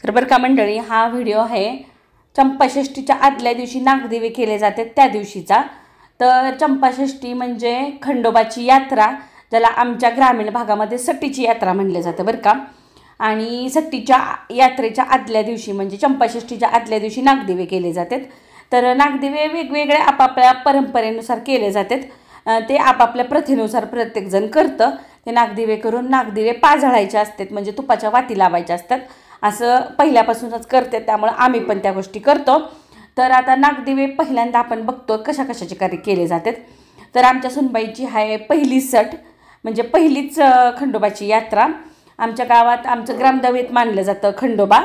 तर बरं का मंडळी, हा व्हिडिओ आहे चंपाषष्ठीच्या आदल्या दिवशी नागदिवे केले जाते त्या दिवशीचा। तर चंपाषष्ठी म्हणजे खंडोबाची यात्रा, ज्याला आमच्या ग्रामीण भागामध्ये सट्टीची यात्रा म्हणले जाते बरं का। आणि सट्टीच्या यात्रेच्या आदल्या दिवशी म्हणजे चंपाषष्ठीच्या आदल्या दिवशी नागदिवे केले जातात। तर नागदिवे वेगवेगळे आपापल्या परंपरेनुसार केले जातात, ते आपापल्या प्रथेनुसार प्रत्येकजण करतं। ते नागदिवे करून नागदिवे पाजळायचे असतात, म्हणजे तुपाच्या वाती लावायच्या असतात, असं पहिल्यापासूनच करते, त्यामुळे आम्ही पण त्या गोष्टी करतो। तर आता नागदिवे पहिल्यांदा आपण बघतो कशा कशाचे कार्य केले जातात। तर आमच्या सुनबाईची आहे पहिली सट, म्हणजे पहिलीच खंडोबाची यात्रा। आमच्या गावात आमचं ग्रामदैवत मानलं जातं खंडोबा।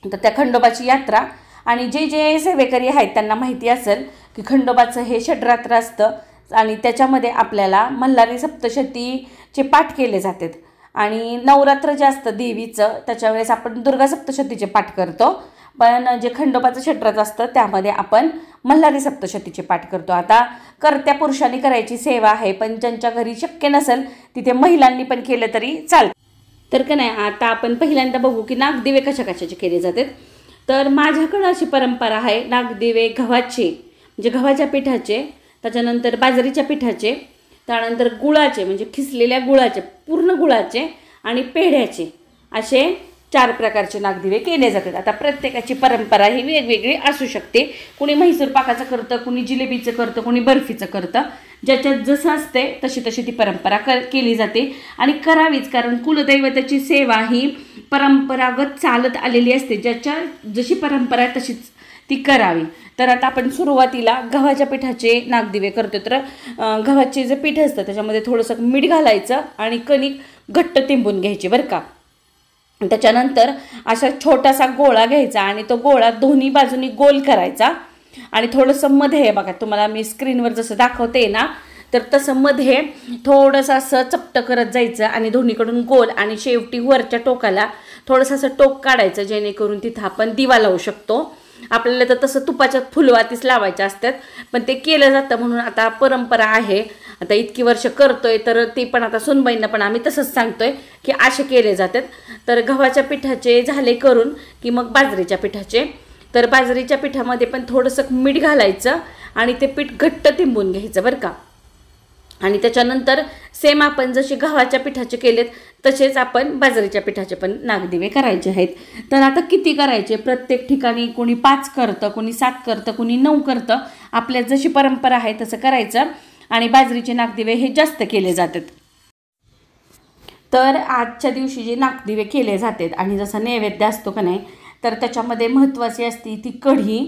तर त्या खंडोबाची यात्रा आणि जे जे सेवेकरी आहेत त्यांना माहिती असेल की खंडोबाचं हे षड्रात्र असतं आणि त्याच्यामध्ये आपल्याला मल्हारी सप्तशतीचे पाठ केले जातात। आणि नवरात्र जे असतं देवीचं त्याच्यावेळेस आपण दुर्गा सप्तशतीचे पाठ करतो, पण जे खंडोबाचं षड्रात्र असतं त्यामध्ये आपण मल्हारी सप्तशतीचे पाठ करतो। आता कर्त्या पुरुषांनी करायची सेवा आहे, पण ज्यांच्या घरी शक्य नसेल तिथे महिलांनी पण केलं तरी चालतं। तर का नाही, आता आपण पहिल्यांदा बघू की नागदिवे कशा कशाचे केले जातात। तर माझ्याकडं अशी परंपरा आहे, नागदिवे गव्हाचे म्हणजे गव्हाच्या पिठाचे, त्याच्यानंतर बाजरीच्या पिठाचे, त्यानंतर गुळाचे म्हणजे खिसलेल्या गुळाचे, पूर्ण गुळाचे आणि पेढ्याचे, असे 4 प्रकारचे नागदिवे केले जातात। आता प्रत्येकाची परंपरा ही वेगवेगळी असू शकते, कुणी म्हैसूर पाकाचं करतं, कुणी जिलेबीचं करतं, कुणी बर्फीचं करतं, ज्याच्यात जसं असते तशी तशी ती परंपरा केली जाते आणि करावीच, कारण कुलदैवताची सेवा ही परंपरागत चालत आलेली असते, ज्याच्या जशी परंपरा आहे तशीच ती करावी। तर आता आपण सुरुवातीला गव्हाच्या पिठाचे नागदिवे करतो। तर गव्हाचे जे पीठ असतं त्याच्यामध्ये थोडंसं मीठ घालायचं आणि कणिक घट्ट तिंबून घ्यायची बरं का। त्याच्यानंतर असा छोटासा गोळा घ्यायचा आणि तो गोळा दोन्ही बाजूनी गोल करायचा आणि थोडंसं मध्ये, बघा तुम्हाला मी स्क्रीनवर जसं दाखवते ना, तर तसं मध्ये थोडंसं असं चपटं करत जायचं आणि दोन्हीकडून गोल, आणि शेवटी वरच्या टोकाला थोडंसं असं टोक काढायचं, जेणेकरून तिथं आपण दिवा लावू शकतो। आपल्याला तर तसं तुपाच्या फुलवातीच लावायच्या असतात, पण ते केलं जातं म्हणून आता परंपरा आहे, आता इतकी वर्ष करतोय, तर ते पण आता सुनबाईंना पण आम्ही तसंच सांगतोय की असे केले जातात। तर गव्हाच्या पिठाचे झाले करून की मग बाजरीच्या पिठाचे, तर बाजरीच्या पिठामध्ये पण थोडंसं मीठ घालायचं आणि ते पीठ घट्ट तिंबून घ्यायचं बरं का। आणि त्याच्यानंतर सेम आपण जसे गव्हाच्या पिठाचे केलेत तसेच आपण बाजरीच्या पिठाचे पण नागदिवे करायचे आहेत। तर आता किती करायचे, प्रत्येक ठिकाणी कोणी 5 करतं, कोणी 7 करतं, कोणी 9 करतं, आपल्यात जशी परंपरा आहे तसं करायचं। आणि बाजरीचे नागदिवे हे जास्त केले जातात। तर आजच्या दिवशी जे नागदिवे केले जातात आणि जसा नैवेद्य असतो का नाही, तर त्याच्यामध्ये महत्त्वाची असते ती कढी,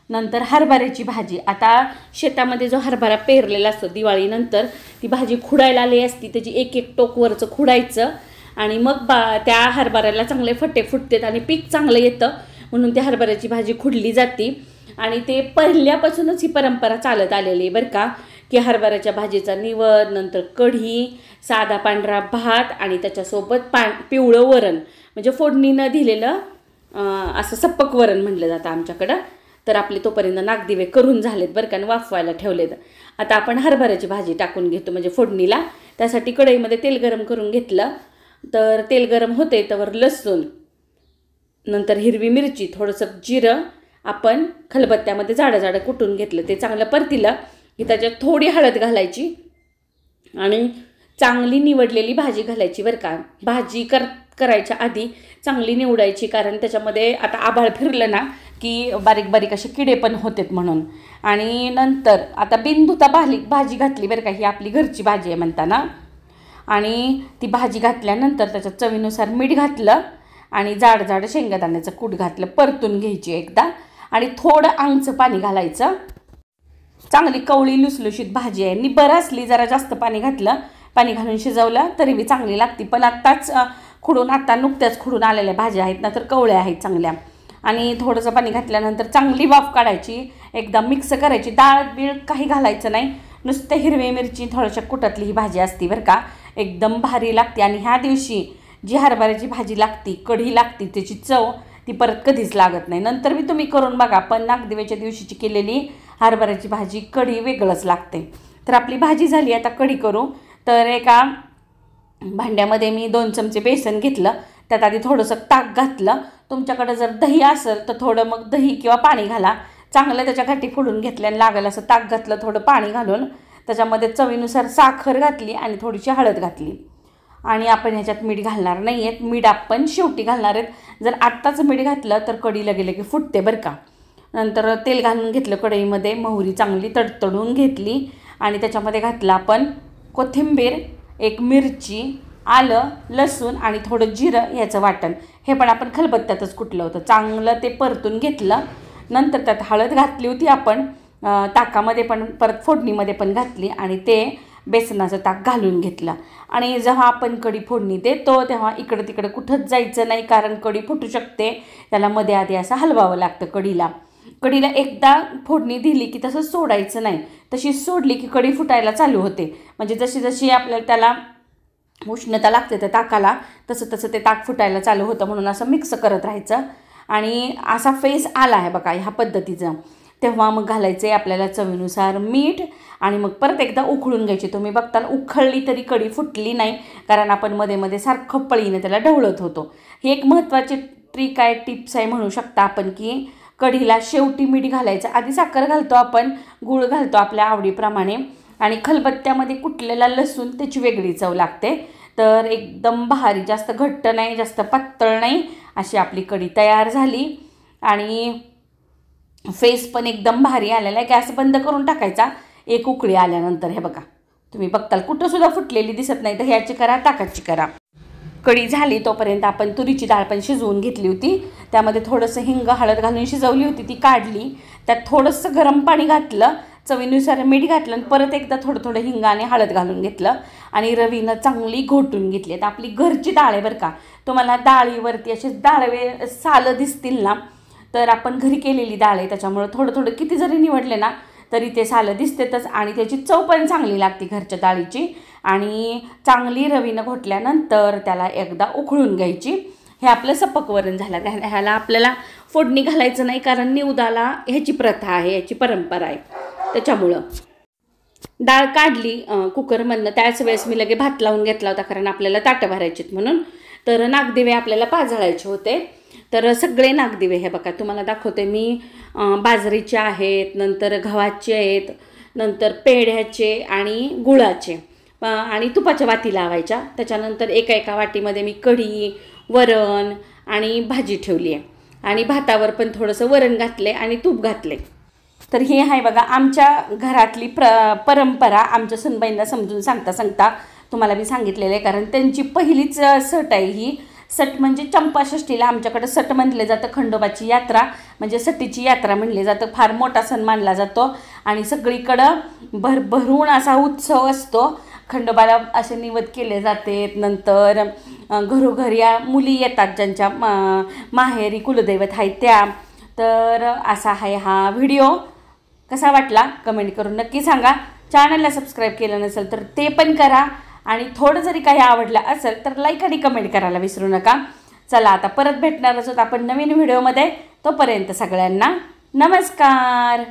नंतर हरभऱ्याची भाजी। आता शेतामध्ये जो हरभरा पेरलेला असतो दिवाळीनंतर ती भाजी खुडायला आली असती, त्याची एक एक टोक वरचं खुडायचं आणि मग त्या हरभऱ्याला चांगले फटे फुटतात आणि पीक चांगलं येतं, म्हणून त्या हरभऱ्याची भाजी खुडली जाते। आणि ते पहिल्यापासूनच ही परंपरा चालत आलेली बरं का, की हरभऱ्याच्या भाजीचा निवद, नंतर कढी, साधा पांढरा भात आणि त्याच्यासोबत पिवळं वरण, म्हणजे फोडणी न दिलेलं असं सप्पक वरण म्हटलं जातं आमच्याकडं। तर आपले तोपर्यंत नागदिवे करून झालेत बरं का, वाफवायला ठेवलेत। आता आपण हरभऱ्याची भाजी टाकून घेतो म्हणजे फोडणीला, त्यासाठी कढईमध्ये तेल गरम करून घेतलं। तर तेल गरम होते त्यावर लसूण, नंतर हिरवी मिरची, थोडंसं जिरं आपण खलबत्त्यामध्ये जाडं जाडं कुटून घेतलं, ते चांगलं परतिलं की त्याच्यात थोडी हळद घालायची आणि चांगली निवडलेली भाजी घालायची बरं का। भाजी करायच्या आधी चांगली निवडायची, कारण त्याच्यामध्ये आता आभाळ फिरलं ना की बारीक बारीक असे किडे पण होतात म्हणून। आणि नंतर आता बिनधुता भाजी घातली बरं का, ही आपली घरची भाजी आहे म्हणताना। आणि ती भाजी घातल्यानंतर त्याच्यात चवीनुसार मीठ घातलं आणि जाड जाड शेंगदाण्याचं कूट घातलं, परतून घ्यायची एकदा आणि थोडं आंगचं पाणी घालायचं। चांगली कवळी लुसलुशीत भाजी आहे, निब्बर असली जरा जास्त पाणी घातलं, पाणी घालून शिजवलं तरी बी चांगली लागते। पण आत्ताच आता नुकत्याच खुडून आलेल्या भाज्या आहेत ना, तर कवळ्या आहेत चांगल्या। आणि थोडंसं पाणी घातल्यानंतर चांगली वाफ काढायची, एकदा मिक्स करायची, डाळ बीळ काही घालायचं नाही, नुसतं हिरवी मिरची थोड्याशा कुटातली ही भाजी असते बरं का, एकदम भारी लागते। आणि ह्या दिवशी जी हरभऱ्याची भाजी लागती, कढी लागती, त्याची चव ती परत कधीच लागत नाही। नंतर मी तुम्ही करून बघा, पण नागदिवेच्या दिवशीची केलेली हरभऱ्याची भाजी कढी वेगळंच लागते। तर आपली भाजी झाली, आता कढी करू। तर एका भांड्यामध्ये मी 2 चमचे बेसन घेतलं, त्यात आधी थोडंसं ताक घातलं, तुमच्याकडे जर दही असेल तर थोडं मग दही किंवा पाणी घाला. चांगलं त्याच्या गाठी फोडून घेतल्या आणि लागेल असं ताक घातलं, थोडं पाणी घालून त्याच्यामध्ये चवीनुसार साखर घातली आणि थोडीशी हळद घातली. आणि आपण ह्याच्यात मीठ घालणार नाही आहेत, मीठ आपण शेवटी घालणार आहेत. जर आत्ताच मीठ घातलं तर कढी लगे फुटते बरं का. नंतर तेल घालून घेतलं कढईमध्ये, मोहरी चांगली तडतडून घेतली आणि त्याच्यामध्ये घातलं आपण कोथिंबीर, एक मिरची, आलं, लसूण आणि थोडं जिरं ह्याचं वाटण. हे पण आपण खलबत्त्यातच कुटलं होतं. चांगलं ते परतून घेतलं. नंतर त्यात हळद घातली होती आपण ताकामध्ये पण, परत फोडणीमध्ये पण घातली आणि ते बेसनाचं ताक घालून घेतलं. आणि जेव्हा आपण कढी फोडणी देतो तेव्हा इकडं तिकडं कुठंच जायचं नाही, कारण कढी फुटू शकते. त्याला मध्ये आधी असं हलवावं लागतं कढीला एकदा फोडणी दिली की तसंच सोडायचं नाही. तशी सोडली की कढी फुटायला चालू होते. म्हणजे जशी जशी आपल्याला त्याला उष्णता लागते त्या ताकाला तसं ते ताक फुटायला चालू होतं. म्हणून असं मिक्स करत राहायचं. आणि असा फेस आला आहे बघा ह्या पद्धतीचं, तेव्हा मग घालायचं आहे आपल्याला चवीनुसार मीठ आणि मग परत एकदा उकळून घ्यायची. तुम्ही बघताल उकळली तरी कढी फुटली नाही, कारण आपण मध्ये मध्ये सारखं पळीने त्याला ढवळत होतो. ही एक महत्त्वाची ट्रिक आहे, टिप्स आहे म्हणू शकता आपण, की कढीला शेवटी मीठ घालायचं. आधी साखर घालतो आपण, गूळ घालतो आपल्या आवडीप्रमाणे. आणि खलबत्त्यामध्ये कुटलेला लसूण त्याची वेगळी चव लागते. तर एकदम भारी, जास्त घट्ट नाही जास्त पातळ नाही, अशी आपली कढी तयार झाली. आणि फेस पण एकदम भारी आलेला आहे. गॅस बंद करून टाकायचा एक उकळी आल्यानंतर. हे बघा तुम्ही बघताल कुठंसुद्धा फुटलेली दिसत नाही. तर ह्याची करा, ताकाची करा. कढी झाली तोपर्यंत आपण तुरीची डाळ पण शिजवून घेतली होती. त्यामध्ये थोडंसं हिंग, हळद घालून शिजवली होती, ती काढली. त्यात थोडंसं गरम पाणी घातलं, चवीनुसार मीठ घातलं आणि परत एकदा थोडं हिंग आणि हळद घालून घेतलं आणि रवीनं चांगली घोटून घेतली. तर आपली घरची डाळ आहे बरं का. तुम्हाला डाळीवरती असे डाळवे सालं दिसतील ना, तर आपण घरी केलेली डाळ आहे, त्याच्यामुळं थोडं किती जरी निवडले ना तरी ते सालं दिसतेच. आणि त्याची चव पण चांगली लागते घरच्या डाळीची. आणि चांगली रवीनं घोटल्यानंतर त्याला एकदा उकळून घ्यायची. हे आपलं सपक वरण झालं. ह्याला आपल्याला फोडणी घालायचं नाही, कारण निवदाला ह्याची प्रथा आहे, ह्याची परंपरा आहे. त्याच्यामुळं डाळ काढली कुकरमधनं, त्याच वेळेस मी लगे भात लावून घेतला होता, कारण आपल्याला ताटं भरायचीत म्हणून. तर नागदिवे आपल्याला पाजळायचे होते. तर सगळे नागदिवे हे बघा तुम्हाला दाखवते मी. बाजरीचे आहेत, नंतर गव्हाचे आहेत, नंतर पेढ्याचे आणि गुळाचे आणि तुपाच्या वाती लावायच्या. त्याच्यानंतर एका वाटीमध्ये मी कढी, वरण आणि भाजी ठेवली आहे. आणि भातावर पण थोडंसं वरण घातले आणि तूप घातले. तर हे आहे बघा आमच्या घरातली परंपरा. आमच्या सुनबाईंना समजून सांगता तुम्हाला मी सांगितलेलं आहे, कारण त्यांची पहिलीच सट आहे ही. सट म्हणजे चंपाषष्ठीला आमच्याकडं सट म्हणले जातं. खंडोबाची यात्रा म्हणजे सटीची यात्रा म्हणले जातं. फार मोठा सण मानला जातो आणि सगळीकडं भरभरून असा उत्सव असतो. खंडोबाला असे निवद केले जाते. नंतर घरोघरी मुली येतात ज्यांच्या माहेरी कुलदैवत आहेत त्या. तर असा आहे हा व्हिडिओ. कसा वाटला कमेंट करून नक्की सांगा. चॅनलला सबस्क्राईब केलं नसेल तर ते पण करा. आणि थोडं जरी काही आवडलं असेल तर लाईक आणि कमेंट करायला विसरू नका. चला आता परत भेटणारच आहोत आपण नवीन व्हिडिओमध्ये. तोपर्यंत सगळ्यांना नमस्कार.